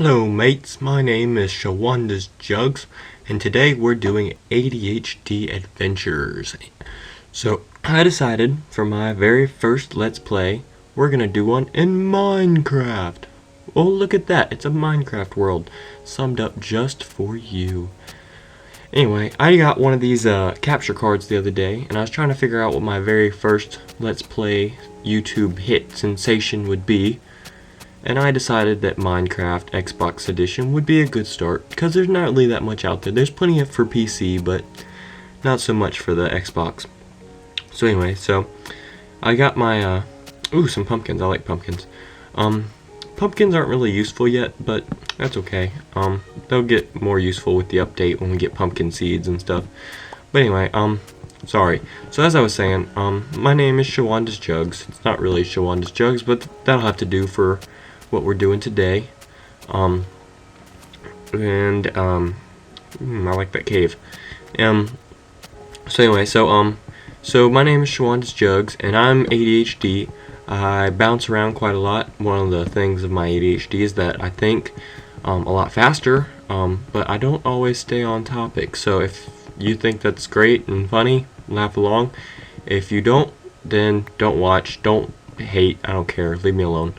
Hello mates, my name is ShwandasJugs, and today we're doing ADHD adventures. So I decided for my very first Let's Play, we're gonna do one in Minecraft. Oh, look at that, it's a Minecraft world, summed up just for you. Anyway, I got one of these capture cards the other day, and I was trying to figure out what my very first Let's Play YouTube hit sensation would be. And I decided that Minecraft Xbox Edition would be a good start, because there's not really that much out there. There's plenty for PC, but not so much for the Xbox. So anyway, I got my, some pumpkins. I like pumpkins. Pumpkins aren't really useful yet, but that's okay. They'll get more useful with the update when we get pumpkin seeds and stuff. But anyway, sorry. So as I was saying, my name is ShwandasJugs. It's not really ShwandasJugs, but that'll have to do for what we're doing today. I like that cave. So anyway, so my name is ShwandasJugs, and I'm ADHD. I bounce around quite a lot. One of the things of my ADHD is that I think a lot faster, but I don't always stay on topic. So if you think that's great and funny, laugh along. If you don't, then don't watch, don't hate, I don't care, leave me alone.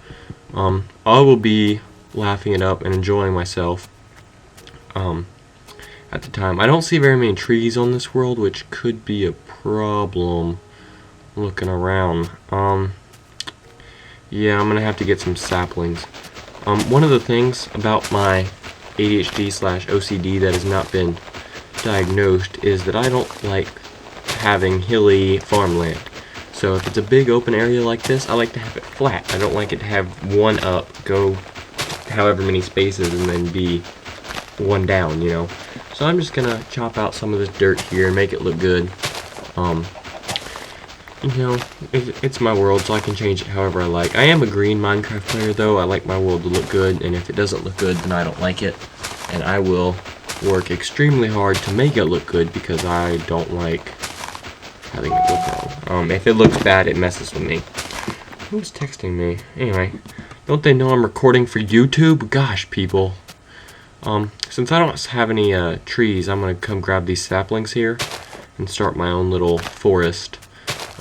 I will be laughing it up and enjoying myself at the time. I don't see very many trees on this world, which could be a problem looking around. Yeah, I'm gonna have to get some saplings. One of the things about my ADHD/OCD that has not been diagnosed is that I don't like having hilly farmland. So if it's a big open area like this, I like to have it flat. I don't like it to have one up, go however many spaces, and then be one down, you know. So I'm just gonna chop out some of this dirt here and make it look good. It's my world, so I can change it however I like. I am a green Minecraft player, though. I like my world to look good, and if it doesn't look good, then I don't like it. And I will work extremely hard to make it look good, because I don't like having it look wrong. If it looks bad, it messes with me. Who's texting me? Anyway, don't they know I'm recording for YouTube? Gosh, people. Since I don't have any trees, I'm gonna come grab these saplings here and start my own little forest.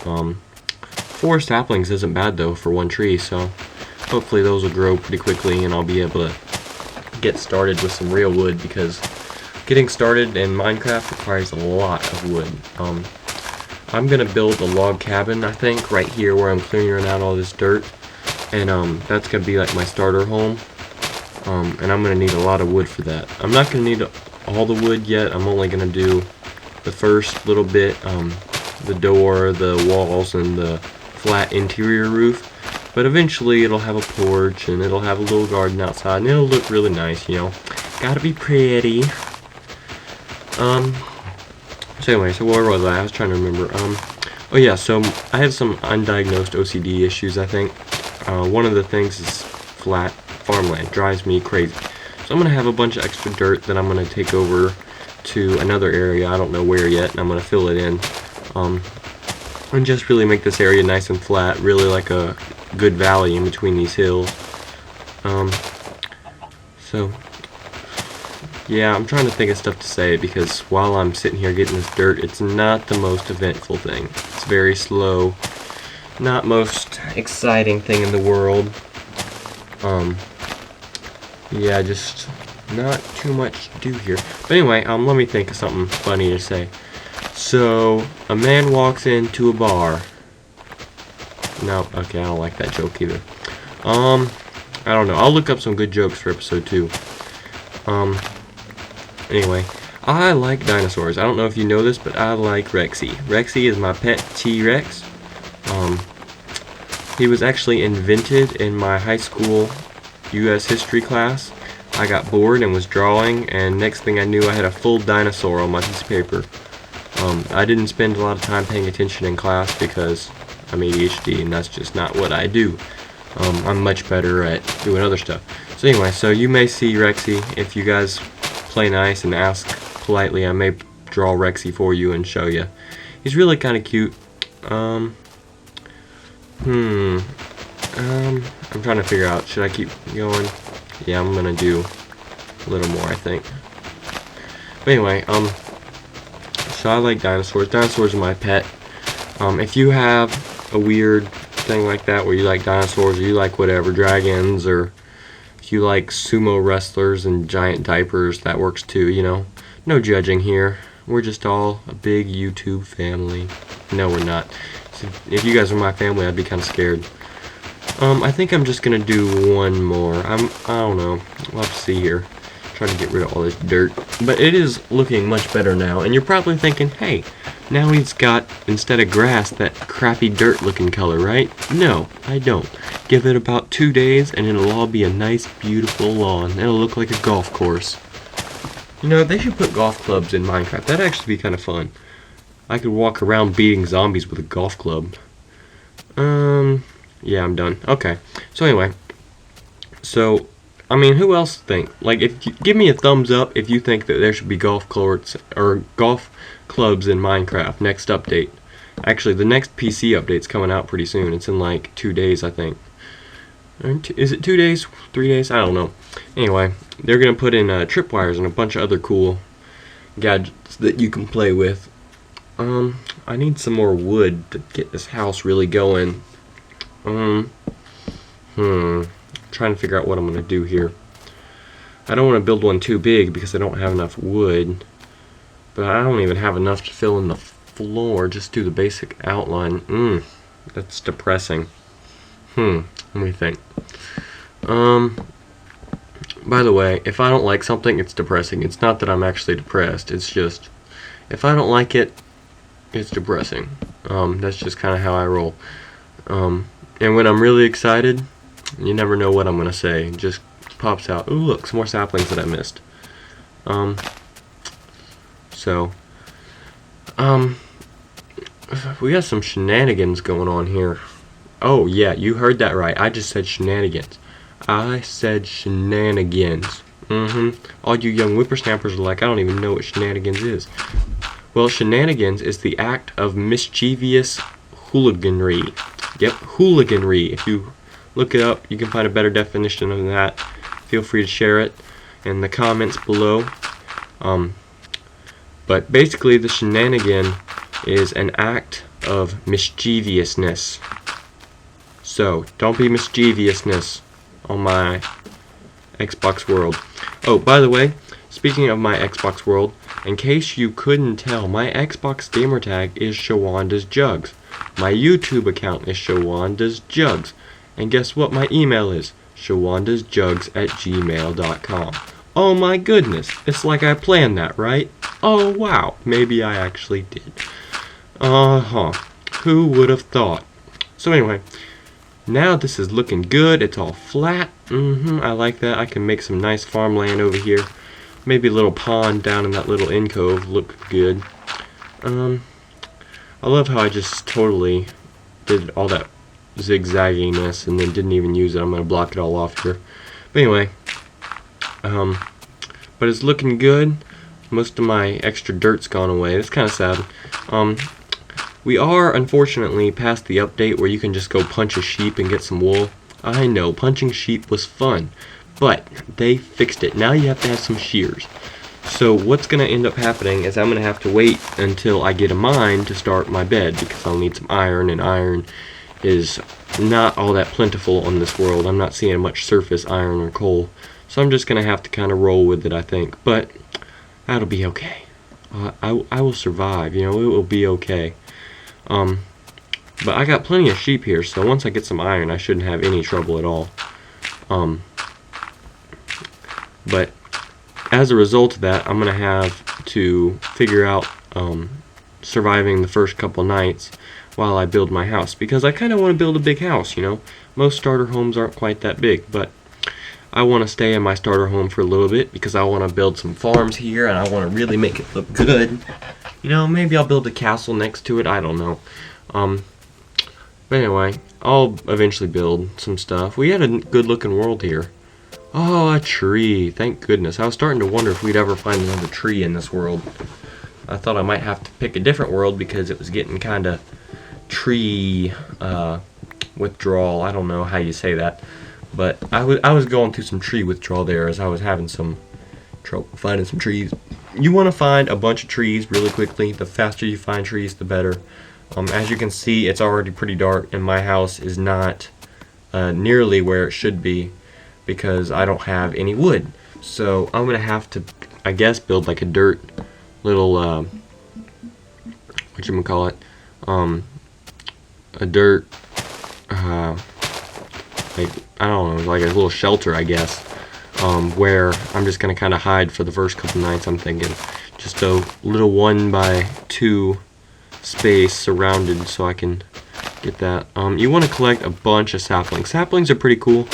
4 saplings isn't bad though for one tree, so hopefully those will grow pretty quickly and I'll be able to get started with some real wood, because getting started in Minecraft requires a lot of wood. I'm gonna build a log cabin, I think, right here where I'm clearing out all this dirt, and that's gonna be like my starter home. And I'm gonna need a lot of wood for that. I'm not gonna need all the wood yet. I'm only gonna do the first little bit, the door, the walls, and the flat interior roof. But eventually it'll have a porch, and it'll have a little garden outside, and it'll look really nice, you know. Gotta be pretty. So anyway, so where was I? I was trying to remember. Oh yeah, so I have some undiagnosed OCD issues, I think. One of the things is flat farmland. Drives me crazy. So I'm going to have a bunch of extra dirt that I'm going to take over to another area. I don't know where yet, and I'm going to fill it in. And just really make this area nice and flat, really like a good valley in between these hills. Yeah, I'm trying to think of stuff to say, because while I'm sitting here getting this dirt, it's not the most eventful thing. It's very slow, not most exciting thing in the world. Yeah, just not too much to do here. But anyway, let me think of something funny to say. So, a man walks into a bar. No, okay, I don't like that joke either. I don't know. I'll look up some good jokes for episode 2. Anyway, I like dinosaurs. I don't know if you know this, but I like Rexy. Rexy is my pet T-Rex. He was actually invented in my high school U.S. history class. I got bored and was drawing, and next thing I knew I had a full dinosaur on my piece of paper. I didn't spend a lot of time paying attention in class because I'm ADHD and that's just not what I do. I'm much better at doing other stuff. So anyway, so you may see Rexy. If you guys play nice and ask politely, I may draw Rexy for you and show you. He's really kind of cute. I'm trying to figure out, should I keep going? Yeah, I'm gonna do a little more, I think. But anyway, so I like dinosaurs. Dinosaurs are my pet. If you have a weird thing like that where you like dinosaurs or you like whatever, dragons, or if you like sumo wrestlers and giant diapers, that works too, you know. No judging here. We're just all a big YouTube family. No, we're not. So if you guys were my family, I'd be kind of scared. I think I'm just gonna do one more. I don't know. We'll have to see here. Try to get rid of all this dirt. But it is looking much better now. And you're probably thinking, hey, now he's got, instead of grass, that crappy dirt looking color, right? No, I don't. Give it about 2 days and it'll all be a nice, beautiful lawn. It'll look like a golf course. You know, they should put golf clubs in Minecraft. That'd actually be kind of fun. I could walk around beating zombies with a golf club. Yeah, I'm done. Okay. So anyway, so I mean, who else think? Like, if you, give me a thumbs up if you think that there should be golf courts or golf clubs in Minecraft. Next update. Actually, the next PC update's coming out pretty soon. It's in like 2 days, I think. Is it 2 days? 3 days? I don't know. Anyway, they're gonna put in tripwires and a bunch of other cool gadgets that you can play with. I need some more wood to get this house really going. Trying to figure out what I'm gonna do here. I don't want to build one too big because I don't have enough wood, but I don't even have enough to fill in the floor. Just do the basic outline. That's depressing. Let me think. By the way, if I don't like something, it's depressing. It's not that I'm actually depressed. It's just, if I don't like it, it's depressing. That's just kind of how I roll. And when I'm really excited, you never know what I'm going to say. It just pops out. Ooh, look, some more saplings that I missed. We got some shenanigans going on here. Oh, yeah, you heard that right. I just said shenanigans. I said shenanigans. All you young whippersnappers are like, I don't even know what shenanigans is. Well, shenanigans is the act of mischievous hooliganry. Yep, hooliganry. If you look it up, you can find a better definition of that. Feel free to share it in the comments below. But basically, the shenanigan is an act of mischievousness. So, don't be mischievousness on my Xbox world. Oh, by the way, speaking of my Xbox world, in case you couldn't tell, my Xbox gamertag is ShwandasJugs. My YouTube account is ShwandasJugs. And guess what my email is? ShwandasJugs@gmail.com. Oh my goodness, it's like I planned that, right? Oh wow, maybe I actually did. Who would have thought? So anyway, now this is looking good. It's all flat. I like that. I can make some nice farmland over here. Maybe a little pond down in that little in cove. Look good. I love how I just totally did all that zigzagginess and then didn't even use it. I'm going to block it all off here. But anyway, but it's looking good. Most of my extra dirt's gone away. It's kind of sad. We are, unfortunately, past the update where you can just go punch a sheep and get some wool. I know, punching sheep was fun, but they fixed it. Now you have to have some shears. So what's going to end up happening is I'm going to have to wait until I get a mine to start my bed, because I'll need some iron, and iron is not all that plentiful on this world. I'm not seeing much surface iron or coal. So I'm just going to have to kind of roll with it, I think. But that'll be okay. I will survive, you know, it will be okay. But I got plenty of sheep here, so once I get some iron, I shouldn't have any trouble at all. But as a result of that, I'm going to have to figure out surviving the first couple nights while I build my house, because I kind of want to build a big house, you know. Most starter homes aren't quite that big, but I want to stay in my starter home for a little bit because I want to build some farms here and I want to really make it look good. You know, maybe I'll build a castle next to it, I don't know. But anyway, I'll eventually build some stuff. We had a good looking world here. Oh, a tree, thank goodness. I was starting to wonder if we'd ever find another tree in this world. I thought I might have to pick a different world because it was getting kind of tree withdrawal. I don't know how you say that. But I was going through some tree withdrawal there as I was having some trouble finding some trees. You want to find a bunch of trees really quickly. The faster you find trees, the better. As you can see, it's already pretty dark, and my house is not nearly where it should be because I don't have any wood. So I'm gonna have to, I guess, build like a dirt little whatchamacallit, a dirt like, I don't know, like a little shelter, I guess, where I'm just gonna kind of hide for the first couple nights. I'm thinking just a little 1x2 space surrounded so I can get that. You want to collect a bunch of saplings. Saplings are pretty cool,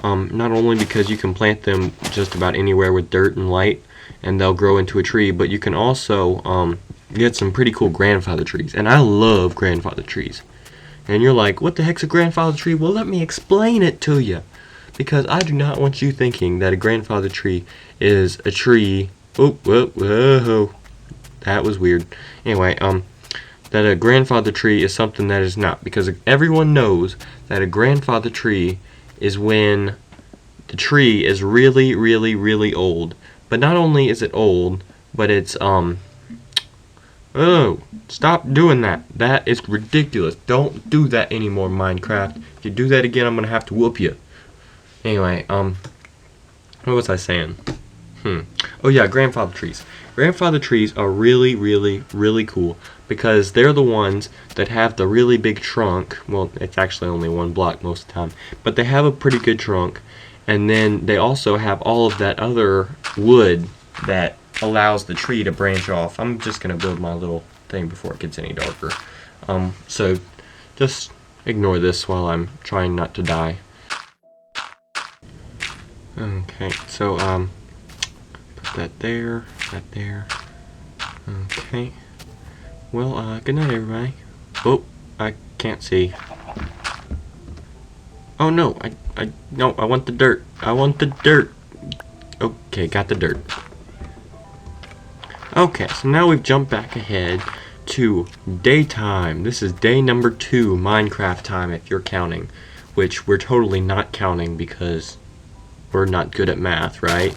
not only because you can plant them just about anywhere with dirt and light and they'll grow into a tree, but you can also get some pretty cool grandfather trees, and I love grandfather trees. And you're like, what the heck's a grandfather tree? Well, let me explain it to you, because I do not want you thinking that a grandfather tree is a tree. Oh, whoa, whoa, that was weird. Anyway, that a grandfather tree is something that is not, because everyone knows that a grandfather tree is when the tree is really, really, really old. But not only is it old, but it's oh, stop doing that. That is ridiculous. Don't do that anymore, Minecraft. If you do that again, I'm gonna have to whoop you. Anyway, what was I saying? Oh yeah, grandfather trees. Grandfather trees are really, really, really cool because they're the ones that have the really big trunk. Well, it's actually only one block most of the time, but they have a pretty good trunk, and then they also have all of that other wood that allows the tree to branch off. I'm just gonna build my little thing before it gets any darker. So just ignore this while I'm trying not to die. Okay, so put that there, that there. Okay. Well, good night, everybody. Oh, I can't see. Oh no, no, I want the dirt. I want the dirt. Okay, got the dirt. Okay, so now we've jumped back ahead to daytime. This is day number 2, Minecraft time, if you're counting, which we're totally not counting because we're not good at math, right?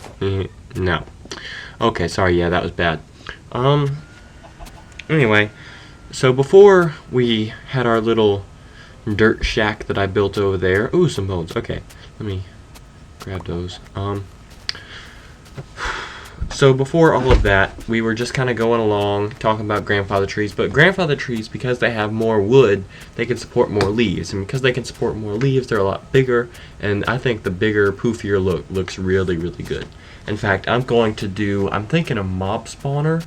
No. Okay, sorry, yeah, that was bad. Anyway, so before we had our little dirt shack that I built over there. Ooh, some bones. Okay, let me grab those. So before all of that, we were just kind of going along talking about grandfather trees, but grandfather trees, because they have more wood, they can support more leaves, and because they can support more leaves, they're a lot bigger, and I think the bigger, poofier look looks really, really good. In fact, I'm thinking a mob spawner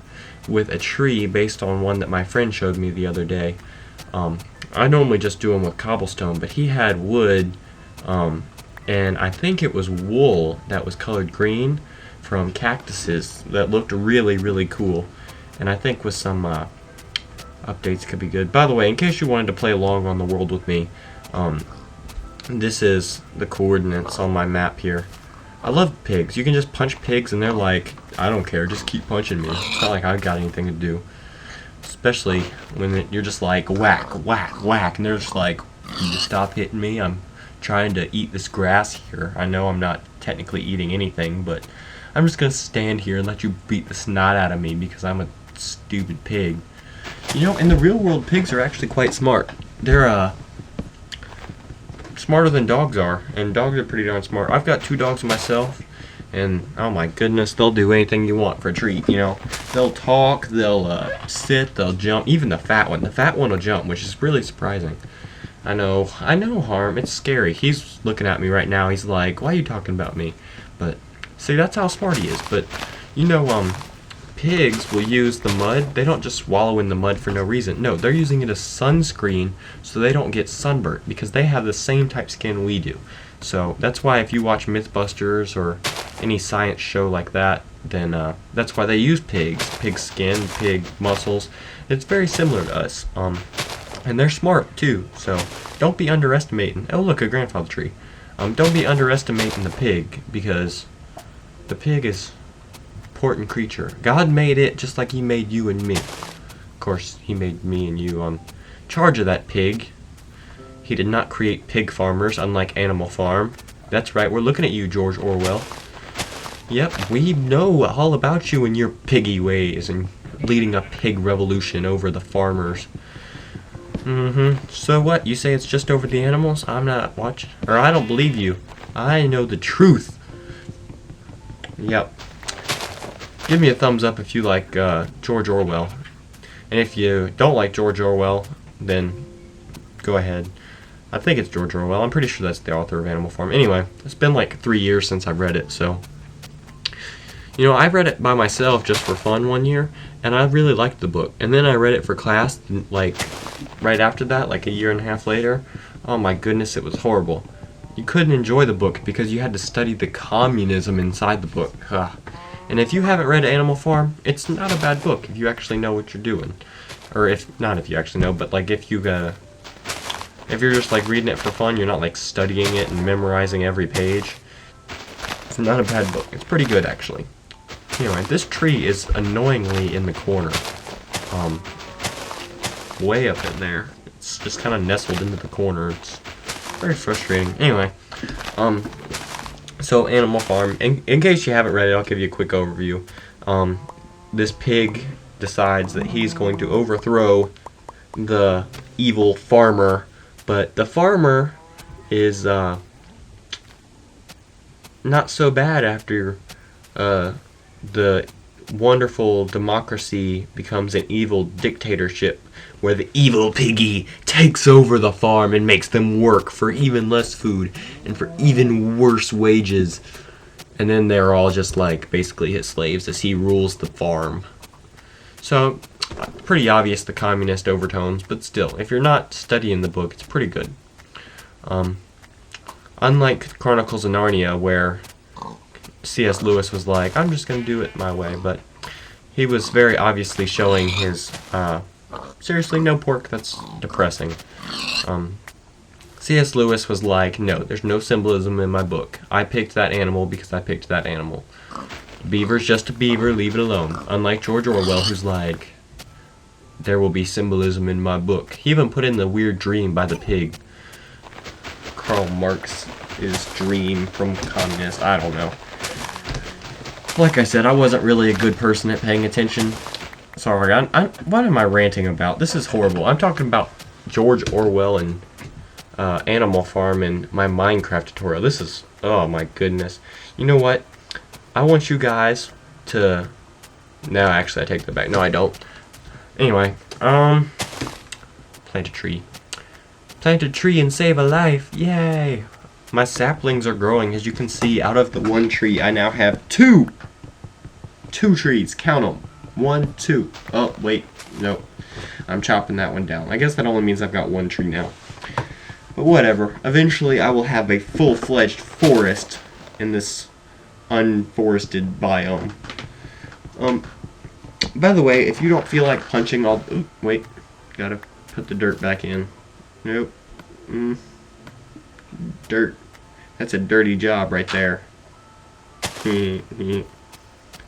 with a tree based on one that my friend showed me the other day. I normally just do them with cobblestone, but he had wood, and I think it was wool that was colored green from cactuses that looked really, really cool, and I think with some updates could be good. By the way, in case you wanted to play along on the world with me, this is the coordinates on my map here. I love pigs. You can just punch pigs and they're like, I don't care, just keep punching me. It's not like I've got anything to do. Especially when you're just like whack, whack, whack, and they're just like, you stop hitting me, I'm trying to eat this grass here. I know I'm not technically eating anything, but I'm just gonna stand here and let you beat the snot out of me because I'm a stupid pig. You know, in the real world, pigs are actually quite smart. They're smarter than dogs are, and dogs are pretty darn smart. I've got 2 dogs myself, and oh my goodness, they'll do anything you want for a treat, you know. They'll talk, they'll sit, they'll jump. Even the fat one will jump, which is really surprising. I know, Harm, it's scary. He's looking at me right now, he's like, why are you talking about me? But see, that's how smart he is. But you know, pigs will use the mud. They don't just swallow in the mud for no reason. No, they're using it as sunscreen so they don't get sunburnt, because they have the same type skin we do. So that's why if you watch Mythbusters or any science show like that, then that's why they use pig skin, pig muscles. It's very similar to us, and they're smart too. So don't be underestimating. Oh look, a grandfather tree. Don't be underestimating the pig, because the pig is an important creature. God made it just like he made you and me. Of course, he made me and you on charge of that pig. He did not create pig farmers, unlike Animal Farm. That's right, we're looking at you, George Orwell. Yep, we know all about you and your piggy ways and leading a pig revolution over the farmers. So what? You say it's just over the animals? I'm not watching. Or I don't believe you. I know the truth. Yep. Give me a thumbs up if you like George Orwell. And if you don't like George Orwell, then go ahead. I think it's George Orwell. I'm pretty sure that's the author of Animal Farm. Anyway, it's been like 3 years since I've read it, so... You know, I read it by myself just for fun one year, and I really liked the book. And then I read it for class, like, right after that, like a year and a half later. Oh my goodness, it was horrible. You couldn't enjoy the book because you had to study the communism inside the book. Ugh. And if you haven't read Animal Farm, it's not a bad book if you actually know what you're doing. Or not if you actually know, but like if you're just like reading it for fun, you're not like studying it and memorizing every page. It's not a bad book. It's pretty good actually. Anyway, this tree is annoyingly in the corner. Way up in there. It's just kind of nestled into the corner. It's very frustrating. Anyway, so Animal Farm. In case you haven't read it, I'll give you a quick overview. This pig decides that he's going to overthrow the evil farmer, but the farmer is not so bad after the wonderful democracy becomes an evil dictatorship where the evil piggy takes over the farm and makes them work for even less food and for even worse wages. And then they're all just like basically his slaves as he rules the farm. So, pretty obvious the communist overtones, but still, if you're not studying the book, it's pretty good. Unlike Chronicles of Narnia, where C.S. Lewis was like, I'm just going to do it my way, but he was very obviously showing his, seriously, no pork, that's depressing. C.S. Lewis was like, no, there's no symbolism in my book. I picked that animal because I picked that animal. Beaver's just a beaver, leave it alone. Unlike George Orwell, who's like, there will be symbolism in my book. He even put in the weird dream by the pig. Karl Marx's dream from communist, I don't know. Like I said, I wasn't really a good person at paying attention. Sorry, what am I ranting about? This is horrible. I'm talking about George Orwell and Animal Farm and my Minecraft tutorial. This is, oh my goodness. You know what? I want you guys to... No, actually, I take that back. No, I don't. Anyway, plant a tree. Plant a tree and save a life. Yay! My saplings are growing. As you can see, out of the one tree, I now have two trees. Count them. 1, 2. Oh, wait. No. I'm chopping that one down. I guess that only means I've got one tree now. But whatever. Eventually, I will have a full-fledged forest in this unforested biome. By the way, if you don't feel like punching all... Ooh, wait. Gotta put the dirt back in. Nope. Dirt. That's a dirty job right there.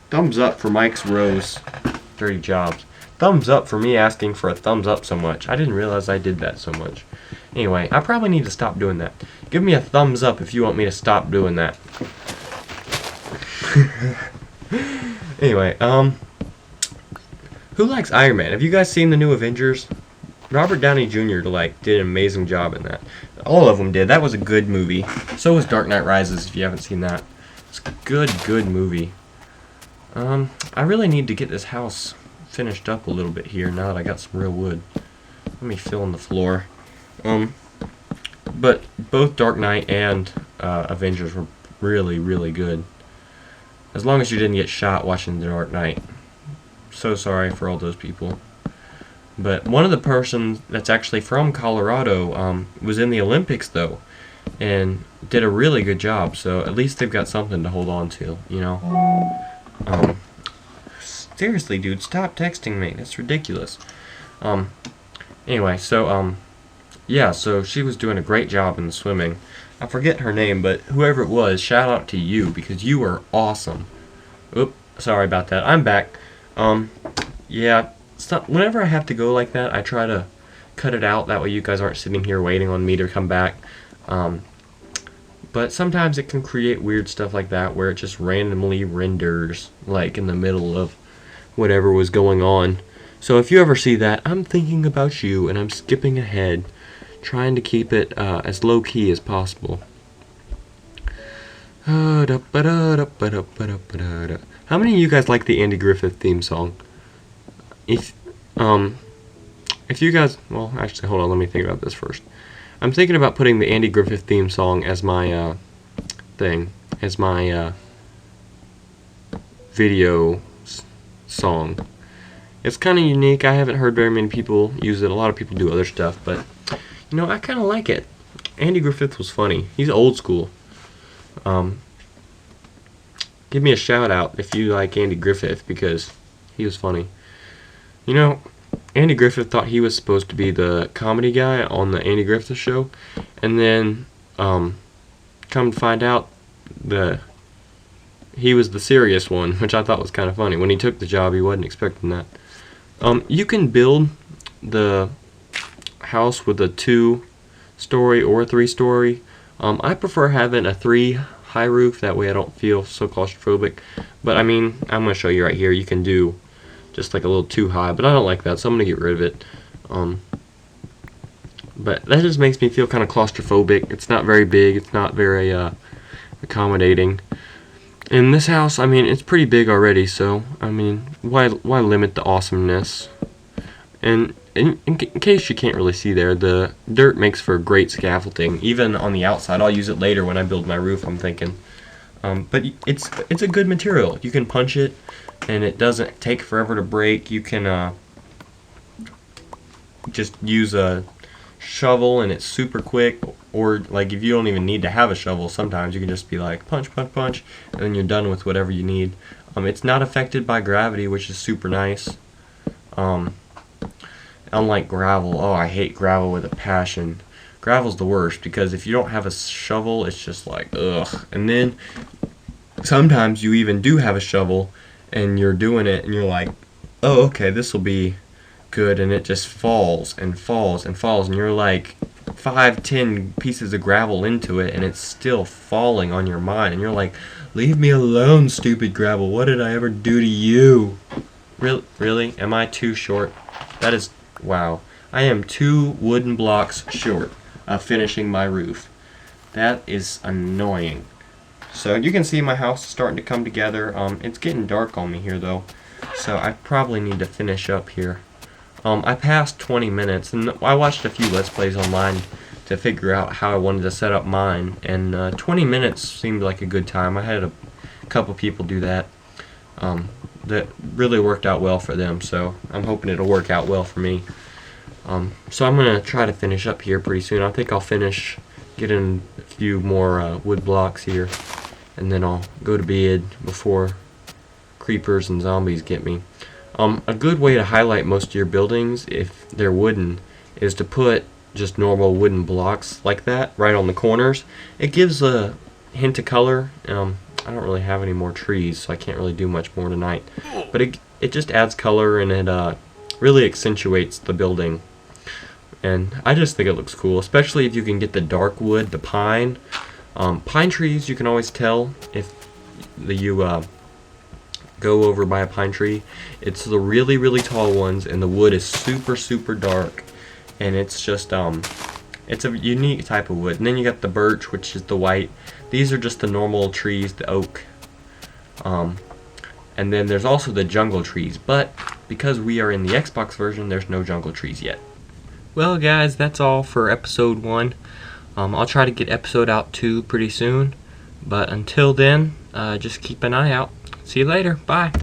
Thumbs up for Mike's Rose. Dirty jobs. Thumbs up for me asking for a thumbs up so much. I didn't realize I did that so much. Anyway, I probably need to stop doing that. Give me a thumbs up if you want me to stop doing that. Anyway, who likes Iron Man? Have you guys seen the new Avengers? Robert Downey Jr. did an amazing job in that. All of them did. That was a good movie. So was Dark Knight Rises, if you haven't seen that. It's a good movie. I really need to get this house finished up a little bit here now that I got some real wood. Let me fill in the floor. But both Dark Knight and Avengers were really good. As long as you didn't get shot watching The Dark Knight. So sorry for all those people. But one of the persons that's actually from Colorado was in the Olympics, though, and did a really good job. So at least they've got something to hold on to, you know. Seriously, dude, stop texting me. That's ridiculous. Anyway, so yeah, so she was doing a great job in the swimming. I forget her name, but whoever it was, shout out to you because you were awesome. Oop, sorry about that. I'm back. Yeah. Whenever I have to go like that, I try to cut it out. That way you guys aren't sitting here waiting on me to come back. But sometimes it can create weird stuff like that where it just randomly renders like in the middle of whatever was going on. So if you ever see that, I'm thinking about you and I'm skipping ahead, trying to keep it as low key as possible. How many of you guys like the Andy Griffith theme song? If you guys, well, actually, hold on, let me think about this first. I'm thinking about putting the Andy Griffith theme song as my video song. It's kind of unique. I haven't heard very many people use it. A lot of people do other stuff, but you know, I kind of like it. Andy Griffith was funny. He's old school. Give me a shout out if you like Andy Griffith, because he was funny. You know, Andy Griffith thought he was supposed to be the comedy guy on the Andy Griffith Show, and then come to find out that he was the serious one, which I thought was kind of funny. When he took the job, he wasn't expecting that. You can build the house with a 2-story or a 3-story. I prefer having a 3 high roof, that way I don't feel so claustrophobic. But I mean, I'm going to show you right here, you can do just like a little too high, but I don't like that, so I'm going to get rid of it. But that just makes me feel kind of claustrophobic. It's not very big, it's not very accommodating. In this house, I mean, it's pretty big already, so I mean, why limit the awesomeness? And in case you can't really see there, the dirt makes for great scaffolding, even on the outside. I'll use it later when I build my roof, I'm thinking. But it's a good material. You can punch it, and it doesn't take forever to break. You can just use a shovel, and it's super quick. Or like if you don't even need to have a shovel, sometimes you can just be like punch, punch, punch, and then you're done with whatever you need. It's not affected by gravity, which is super nice. Unlike gravel, oh, I hate gravel with a passion. Gravel's the worst, because if you don't have a shovel, it's just like, ugh. And then sometimes you even do have a shovel, and you're doing it, and you're like, oh, okay, this will be good, and it just falls and falls and falls, and you're like 5-10 pieces of gravel into it, and it's still falling on your mind, and you're like, leave me alone, stupid gravel. What did I ever do to you? Really? Am I too short? That is... wow. I am 2 wooden blocks short of finishing my roof. That is annoying. So you can see my house is starting to come together. It's getting dark on me here though, so I probably need to finish up here. I passed 20 minutes, and I watched a few Let's Plays online to figure out how I wanted to set up mine, and 20 minutes seemed like a good time. I had a couple people do that. That really worked out well for them, so I'm hoping it'll work out well for me. So I'm going to try to finish up here pretty soon. I think I'll finish getting a few more wood blocks here, and then I'll go to bed before creepers and zombies get me. A good way to highlight most of your buildings, if they're wooden, is to put just normal wooden blocks like that right on the corners. It gives a hint of color. I don't really have any more trees, so I can't really do much more tonight. But it just adds color, and it really accentuates the building. And I just think it looks cool, especially if you can get the dark wood, the pine. Pine trees, you can always tell if you go over by a pine tree. It's the really, really tall ones, and the wood is super, super dark. And it's just, it's a unique type of wood. And then you got the birch, which is the white. These are just the normal trees, the oak. And then there's also the jungle trees, but because we are in the Xbox version, there's no jungle trees yet. Well guys, that's all for episode 1. I'll try to get episode out 2 pretty soon, but until then, just keep an eye out. See you later. Bye.